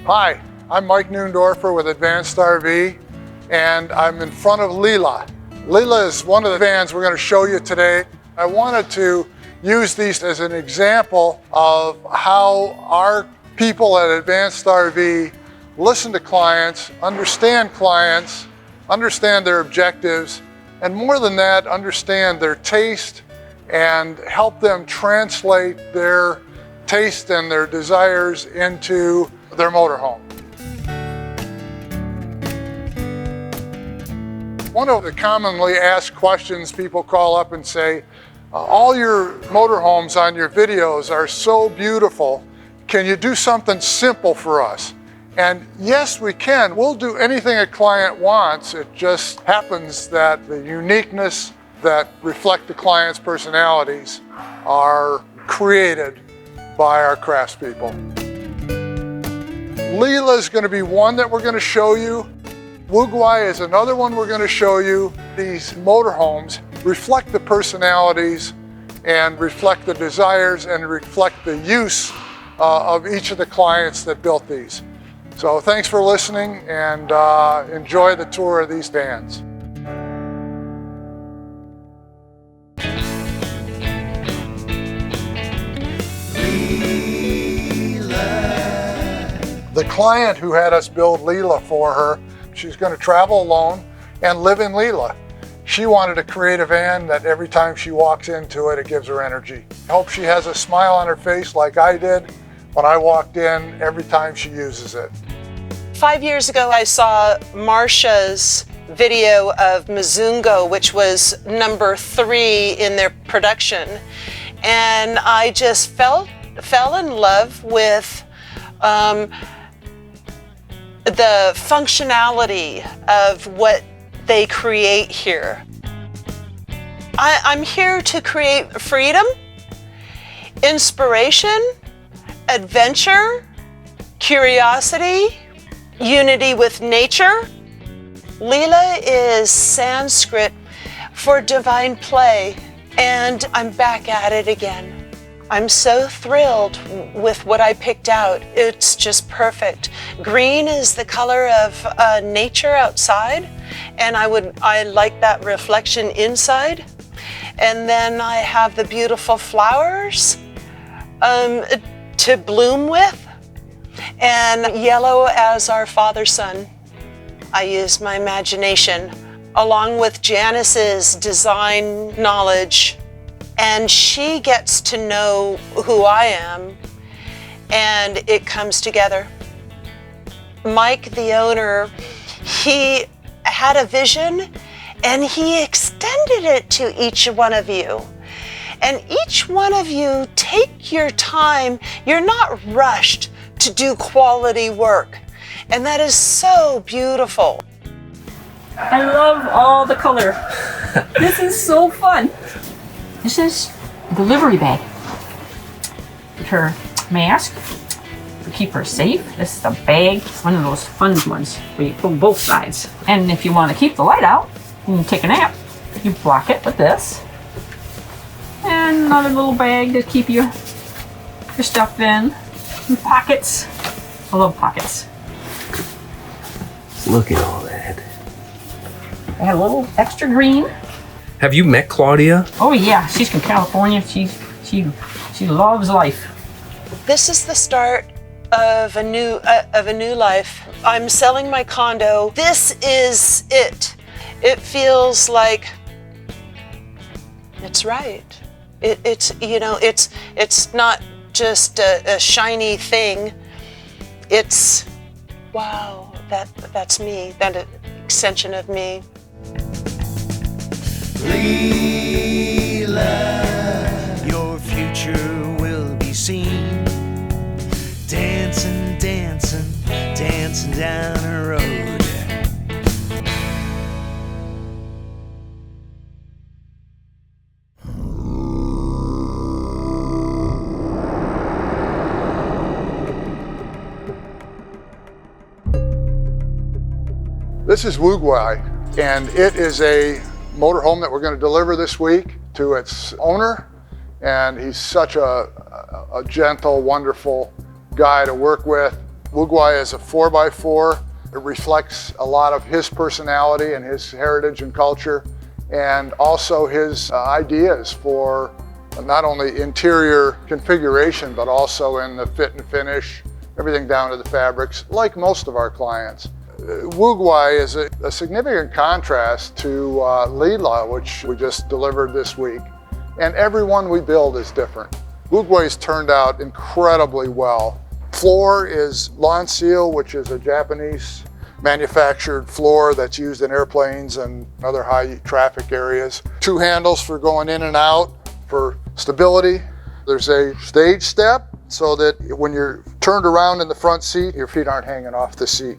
Hi, I'm Mike Neundorfer with Advanced RV, and I'm in front of Lila. Lila is one of the vans we're going to show you today. I wanted to use these as an example of how our people at Advanced RV listen to clients, understand their objectives, and more than that, understand their taste and help them translate their taste and their desires into their motorhome. One of the commonly asked questions, people call up and say, all your motorhomes on your videos are so beautiful. Can you do something simple for us? And yes, we can. We'll do anything a client wants. It just happens that the uniqueness that reflect the client's personalities are created by our craftspeople. Leela is going to be one that we're going to show you. Wu Gui is another one we're going to show you. These motorhomes reflect the personalities and reflect the desires and reflect the use of each of the clients that built these. So thanks for listening and enjoy the tour of these vans. The client who had us build Lila for her, she's going to travel alone and live in Lila. She wanted to create a van that every time she walks into it, it gives her energy. I hope she has a smile on her face like I did when I walked in every time she uses it. 5 years ago, I saw Marsha's video of Mzungo, which was number 3 in their production. And I just fell in love with the functionality of what they create here. I'm here to create freedom, inspiration, adventure, curiosity, unity with nature. Lila is Sanskrit for divine play, and I'm back at it again. I'm so thrilled with what I picked out. It's just perfect. Green is the color of nature outside, and I like that reflection inside. And then I have the beautiful flowers to bloom with, and yellow as our Father Sun. I used my imagination along with Janice's design knowledge. And she gets to know who I am, and it comes together. Mike, the owner, he had a vision, and he extended it to each one of you. And each one of you, take your time. You're not rushed to do quality work. And that is so beautiful. I love all the color. This is so fun. This is a delivery bag. With her mask to keep her safe. This is a bag, one of those fun ones where you pull both sides. And if you want to keep the light out and you take a nap, you block it with this. And another little bag to keep your stuff in. And pockets. I love pockets. Look at all that. I have a little extra green. Have you met Claudia? Oh yeah, she's from California. She loves life. This is the start of a new life. I'm selling my condo. This is it. It feels like it's right. It's not just a shiny thing. It's wow. That's me. That extension of me. Leela, your future will be seen. Dancing, dancing, dancing down the road. This is Wu Gui, and it is a motorhome that we're going to deliver this week to its owner. And he's such a gentle, wonderful guy to work with. Wu Gui is a 4x4. It reflects a lot of his personality and his heritage and culture, and also his ideas for not only interior configuration, but also in the fit and finish, everything down to the fabrics, like most of our clients. Wu Gui is a significant contrast to Lila, which we just delivered this week. And every one we build is different. Wu Gui's turned out incredibly well. Floor is lawn seal, which is a Japanese manufactured floor that's used in airplanes and other high traffic areas. 2 handles for going in and out for stability. There's a stage step so that when you're turned around in the front seat, your feet aren't hanging off the seat.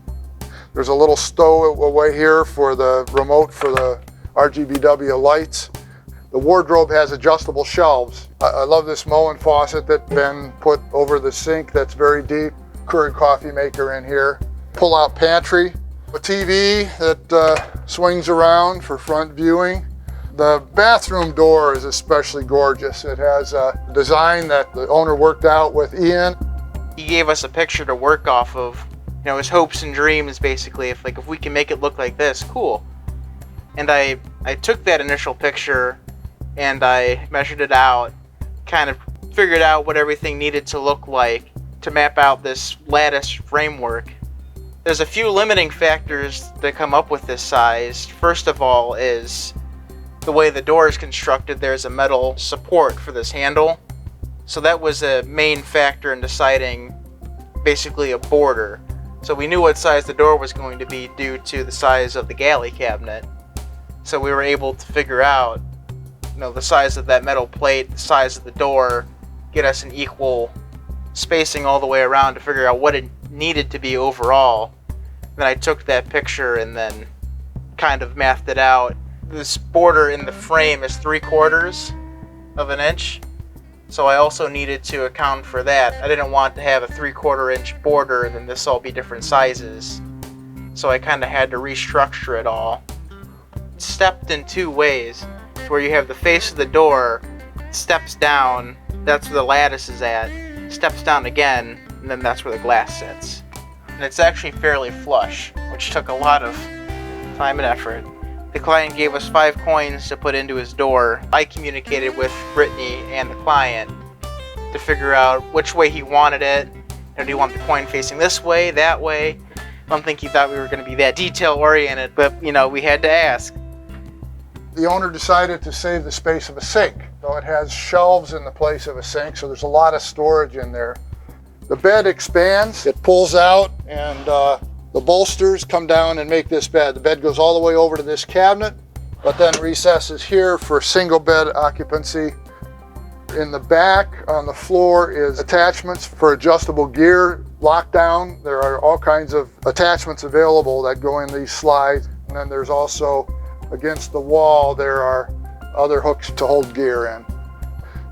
There's a little stowaway here for the remote for the RGBW lights. The wardrobe has adjustable shelves. I love this Moen faucet that's been put over the sink that's very deep. Keurig coffee maker in here. Pull-out pantry. A TV that swings around for front viewing. The bathroom door is especially gorgeous. It has a design that the owner worked out with Ian. He gave us a picture to work off of, you know, his hopes and dreams basically. If we can make it look like this, cool. And I took that initial picture and I measured it out, kind of figured out what everything needed to look like to map out this lattice framework. There's a few limiting factors that come up with this size. First of all is the way the door is constructed. There's a metal support for this handle. So that was a main factor in deciding basically a border. So we knew what size the door was going to be due to the size of the galley cabinet. So we were able to figure out, you know, the size of that metal plate, the size of the door, get us an equal spacing all the way around to figure out what it needed to be overall. Then I took that picture and then kind of mathed it out. This border in the frame is 3/4 of an inch. So I also needed to account for that. I didn't want to have a 3/4 inch border and then this all be different sizes. So I kind of had to restructure it all. It's stepped in 2 ways, where you have the face of the door, steps down, that's where the lattice is at, steps down again, and then that's where the glass sits. And it's actually fairly flush, which took a lot of time and effort. The client gave us 5 coins to put into his door. I communicated with Brittany and the client to figure out which way he wanted it. Do you want the coin facing this way, that way? I don't think he thought we were going to be that detail oriented, but you know, we had to ask. The owner decided to save the space of a sink. So it has shelves in the place of a sink, so there's a lot of storage in there. The bed expands, it pulls out, and the bolsters come down and make this bed. The bed goes all the way over to this cabinet, but then recesses here for single bed occupancy. In the back on the floor is attachments for adjustable gear, lockdown. There are all kinds of attachments available that go in these slides. And then there's also, against the wall, there are other hooks to hold gear in.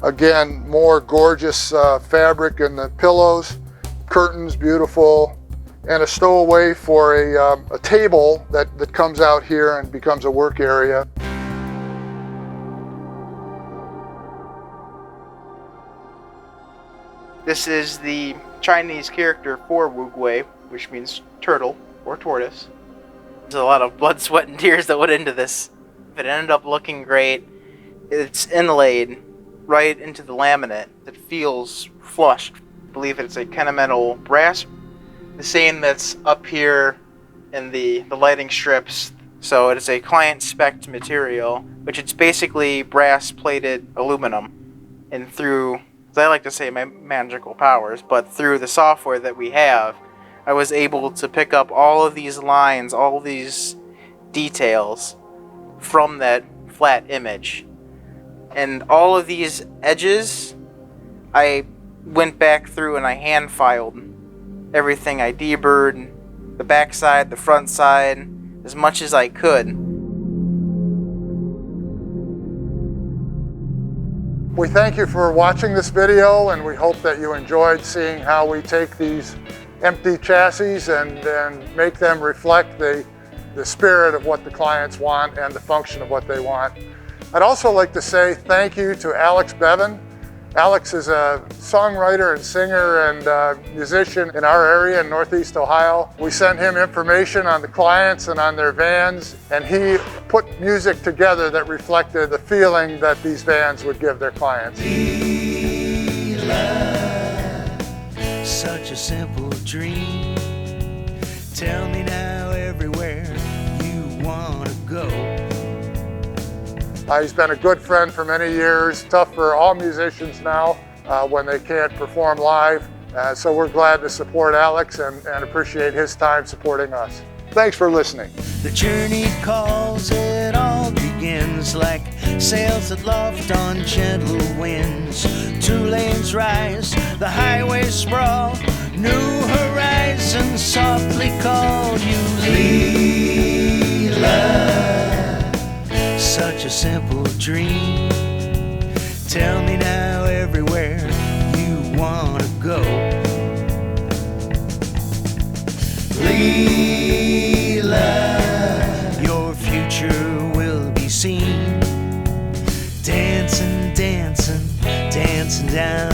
Again, more gorgeous fabric in the pillows, curtains, beautiful, and a stowaway for a table that comes out here and becomes a work area. This is the Chinese character for Wu Gui, which means turtle or tortoise. There's a lot of blood, sweat, and tears that went into this. It ended up looking great. It's inlaid right into the laminate. It feels flushed. I believe it's a Kennametal brass, the same that's up here in the lighting strips. So it is a client spec material, which it's basically brass plated aluminum. And through, as I like to say, my magical powers, but through the software that we have, I was able to pick up all of these lines, all of these details from that flat image. And all of these edges, I went back through and I hand filed everything. I deburred the back side, the front side, as much as I could. We thank you for watching this video, and we hope that you enjoyed seeing how we take these empty chassis and make them reflect the spirit of what the clients want and the function of what they want. I'd also like to say thank you to Alex Bevan Alex is a songwriter and singer and musician in our area in Northeast Ohio. We send him information on the clients and on their vans, and he put music together that reflected the feeling that these vans would give their clients. Lila, such a simple dream. Tell me now everywhere you want to go. He's been a good friend for many years. Tough for all musicians now when they can't perform live. So we're glad to support Alex and appreciate his time supporting us. Thanks for listening. The journey calls, it all begins like sails that loft on gentle winds. 2 lanes rise, the highway sprawl, new horizons softly call you. Leela, such a simple dream. Tell me now everywhere you want to go. Lila, your future will be seen. Dancing, dancing, dancing down